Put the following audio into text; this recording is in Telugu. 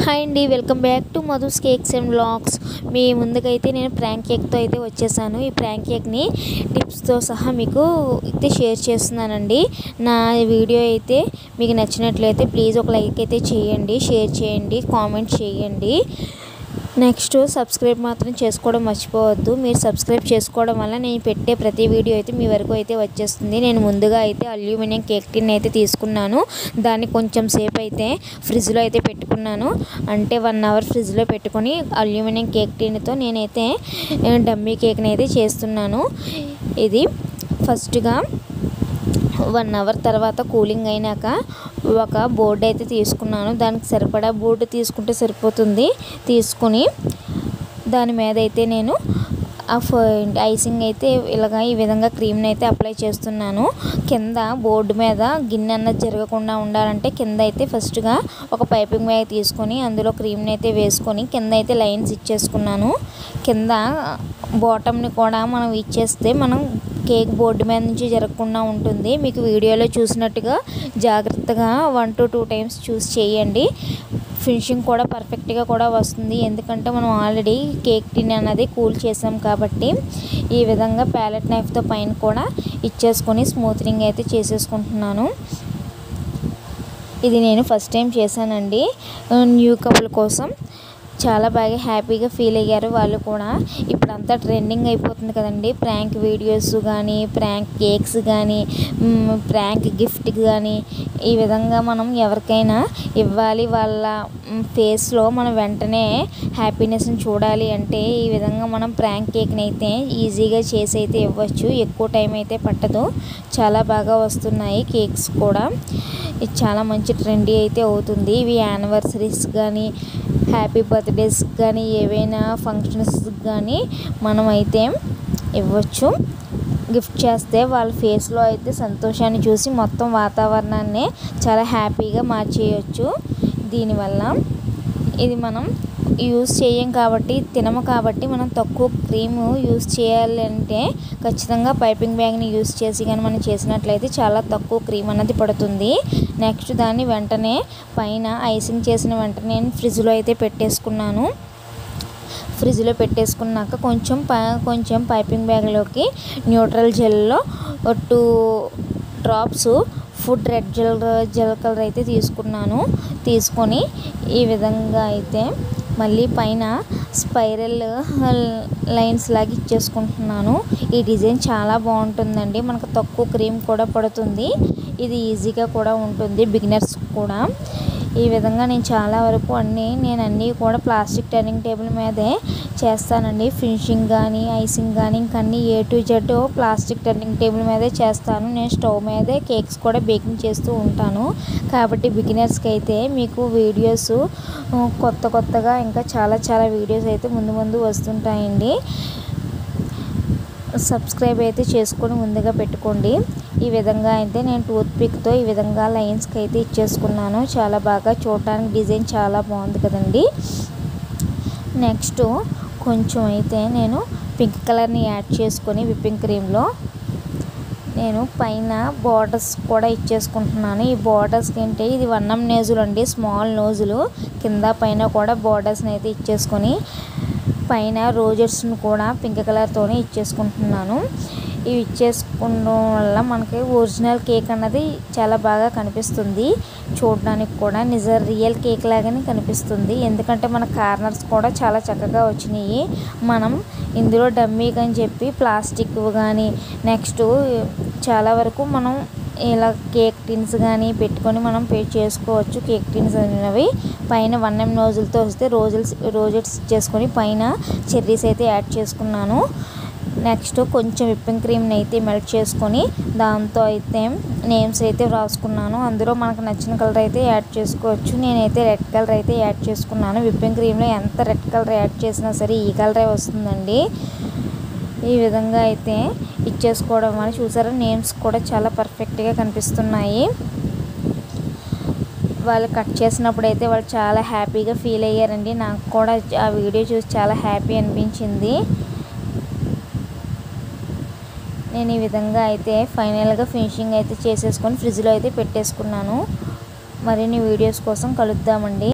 హాయ్ అండి, welcome back to Madhu's cakes and vlogs. మీ ముందుకైతే నేను ప్రాంక్ కేక్తో అయితే వచ్చేసాను. ఈ ప్రాంక్ కేక్ని టిప్స్తో సహా మీకు అయితే షేర్ చేస్తున్నానండి. నా వీడియో అయితే మీకు నచ్చినట్లయితే ప్లీజ్ ఒక లైక్ అయితే చేయండి, షేర్ చేయండి, కామెంట్ చేయండి. నెక్స్ట్ సబ్స్క్రైబ్ మాత్రం చేసుకోవడం మర్చిపోవద్దు. మీరు సబ్స్క్రైబ్ చేసుకోవడం వల్ల నేను పెట్టే ప్రతి వీడియో అయితే మీ వరకు అయితే వచ్చేస్తుంది. నేను ముందుగా అయితే అల్యూమినియం కేక్ టిన్ అయితే తీసుకున్నాను. దాన్ని కొంచెం సేపు అయితే ఫ్రిడ్జ్లో అయితే పెట్టుకున్నాను. అంటే 1 అవర్ ఫ్రిడ్జ్లో పెట్టుకొని అల్యూమినియం కేక్ టిన్తో నేనైతే డమ్మీ కేక్ని అయితే చేస్తున్నాను. ఇది ఫస్ట్గా 1 అవర్ తర్వాత కూలింగ్ అయినాక ఒక బోర్డు అయితే తీసుకున్నాను. దానికి సరిపడా బోర్డు తీసుకుంటే సరిపోతుంది. తీసుకుని దాని మీద అయితే నేను ఐసింగ్ అయితే ఈ విధంగా క్రీమ్ని అయితే అప్లై చేస్తున్నాను. కింద బోర్డు మీద గిన్నె అన్నది జరగకుండా ఉండాలంటే కింద అయితే ఫస్ట్గా ఒక పైపింగ్ బ్యాగ్ తీసుకొని అందులో క్రీమ్ని అయితే వేసుకొని కింద అయితే లైన్స్ ఇచ్చేసుకున్నాను. కింద బాటమ్ని కూడా మనం ఇచ్చేస్తే మనం కేక్ బోర్డు మీద నుంచి జరగకుండా ఉంటుంది. మీకు వీడియోలో చూసినట్టుగా జాగ్రత్తగా 1 to 2 టైమ్స్ చూసి చేయండి. ఫినిషింగ్ కూడా పర్ఫెక్ట్గా కూడా వస్తుంది. ఎందుకంటే మనం ఆల్రెడీ కేక్ టిన్ అనేది కూల్ చేసాం కాబట్టి. ఈ విధంగా ప్యాలెట్ నైఫ్తో పైన కూడా ఇచ్చేసుకొని స్మూత్నింగ్ అయితే చేసేసుకుంటున్నాను. ఇది నేను ఫస్ట్ టైం చేశానండి. న్యూ కపుల్ కోసం చాలా బాగా హ్యాపీగా ఫీల్ అయ్యారు వాళ్ళు కూడా. ఇప్పుడంతా ట్రెండింగ్ అయిపోతుంది కదండి, ప్రాంక్ వీడియోస్ కానీ, ప్రాంక్ కేక్స్ కానీ, ప్రాంక్ గిఫ్ట్ కానీ. ఈ విధంగా మనం ఎవరికైనా ఇవ్వాలి, వాళ్ళ ఫేస్లో మనం వెంటనే హ్యాపీనెస్ని చూడాలి అంటే ఈ విధంగా మనం ప్రాంక్ కేక్ని అయితే ఈజీగా చేసి అయితే ఇవ్వచ్చు. ఎక్కువ టైం అయితే పట్టదు. చాలా బాగా వస్తున్నాయి కేక్స్ కూడా. ఇది చాలా మంచి ట్రెండీ అయితే అవుతుంది. ఇవి యానివర్సరీస్ కానీ, హ్యాపీ బర్త్డేస్ కానీ, ఏవైనా ఫంక్షన్స్ కానీ మనం అయితే ఇవ్వచ్చు. గిఫ్ట్ చేస్తే వాళ్ళ ఫేస్లో అయితే సంతోషాన్ని చూసి మొత్తం వాతావరణాన్ని చాలా హ్యాపీగా మార్చేయచ్చు. దీనివల్ల ఇది మనం యూస్ చేయం కాబట్టి, తినము కాబట్టి మనం తక్కువ క్రీమ్ యూస్ చేయాలంటే ఖచ్చితంగా పైపింగ్ బ్యాగ్ని యూస్ చేసి కానీ మనం చేసినట్లయితే చాలా తక్కువ క్రీమ్ అన్నది పడుతుంది. నెక్స్ట్ దాన్ని వెంటనే పైన ఐసింగ్ చేసిన వెంటనే నేను ఫ్రిడ్జ్లో అయితే పెట్టేసుకున్నాను. ఫ్రిడ్జ్లో పెట్టేసుకున్నాక కొంచెం పైపింగ్ బ్యాగ్లోకి న్యూట్రల్ జెల్లో 2 drops food red gel colour అయితే తీసుకున్నాను. తీసుకొని ఈ విధంగా అయితే మళ్ళీ పైన స్పైరల్ లైన్స్ లాగా ఇచ్చేసుకుంటున్నాను. ఈ డిజైన్ చాలా బాగుంటుందండి. మనకు తక్కువ క్రీమ్ కూడా పడుతుంది. ఇది ఈజీగా కూడా ఉంటుంది బిగినర్స్ కూడా. ఈ విధంగా నేను చాలా వరకు అన్నీ కూడా ప్లాస్టిక్ టర్నింగ్ టేబుల్ మీదే చేస్తానండి. ఫినిషింగ్ కానీ, ఐసింగ్ కానీ, ఇంకన్నీ A to Z plastic turning table మీదే చేస్తాను. నేను స్టవ్ మీదే కేక్స్ కూడా బేకింగ్ చేస్తూ ఉంటాను. కాబట్టి బిగినర్స్కి అయితే మీకు వీడియోస్ కొత్తగా ఇంకా చాలా వీడియోస్ అయితే ముందు వస్తుంటాయండి. సబ్స్క్రైబ్ అయితే చేసుకొని ముందుగా పెట్టుకోండి. ఈ విధంగా అయితే నేను టూత్ పిక్తో ఈ విధంగా లైన్స్కి అయితే ఇచ్చేసుకున్నాను. చాలా బాగా చూడటానికి డిజైన్ చాలా బాగుంది కదండి. నెక్స్ట్ కొంచెం అయితే నేను పింక్ కలర్ని యాడ్ చేసుకొని విప్పింగ్ క్రీమ్లో నేను పైన బార్డర్స్ కూడా ఇచ్చేసుకుంటున్నాను. ఈ బార్డర్స్కి ఏంటి, ఇది 1mm నోజులు అండి, స్మాల్ నోజులు. కింద పైన కూడా బార్డర్స్ని అయితే ఇచ్చేసుకొని పైన రోజెస్ను కూడా పింక్ కలర్తోనే ఇచ్చేసుకుంటున్నాను. ఇవి ఇచ్చేసుకోవడం వల్ల మనకి ఒరిజినల్ కేక్ అన్నది చాలా బాగా కనిపిస్తుంది. చూడడానికి కూడా రియల్ కేక్ లాగానే కనిపిస్తుంది. ఎందుకంటే మన కార్నర్స్ కూడా చాలా చక్కగా వచ్చినాయి. మనం ఇందులో డమ్మీ అని చెప్పి ప్లాస్టిక్ కానీ, నెక్స్ట్ చాలా వరకు మనం ఇలా కేక్ టిన్స్ కానీ పెట్టుకొని మనం చేసుకోవచ్చు. కేక్ టిన్స్ అనేవి పైన 1mm నోజులతో వస్తే రోజెట్స్ చేసుకొని పైన చెర్రీస్ అయితే యాడ్ చేసుకున్నాను. నెక్స్ట్ కొంచెం విప్పింగ్ క్రీమ్ని అయితే మెల్ట్ చేసుకొని దాంతో అయితే నేమ్స్ అయితే రాసుకున్నాను. అందులో మనకు నచ్చిన కలర్ అయితే యాడ్ చేసుకోవచ్చు. నేనైతే రెడ్ కలర్ అయితే యాడ్ చేసుకున్నాను. విప్పింగ్ క్రీమ్లో ఎంత రెడ్ కలర్ యాడ్ చేసినా సరే ఈ కలరే వస్తుందండి. ఈ విధంగా అయితే ఇచ్చేసుకోవడం వల్ల చూసారా నేమ్స్ కూడా చాలా పర్ఫెక్ట్గా కనిపిస్తున్నాయి. వాళ్ళు కట్ చేసినప్పుడు అయితే వాళ్ళు చాలా హ్యాపీగా ఫీల్ అయ్యారండి. నాకు కూడా ఆ వీడియో చూసి చాలా హ్యాపీ అనిపించింది. నేను ఈ విధంగా అయితే ఫైనల్గా ఫినిషింగ్ అయితే చేసేసుకొని ఫ్రిడ్జ్లో అయితే పెట్టేసుకున్నాను. మరిన్ని వీడియోస్ కోసం కలుద్దామండి.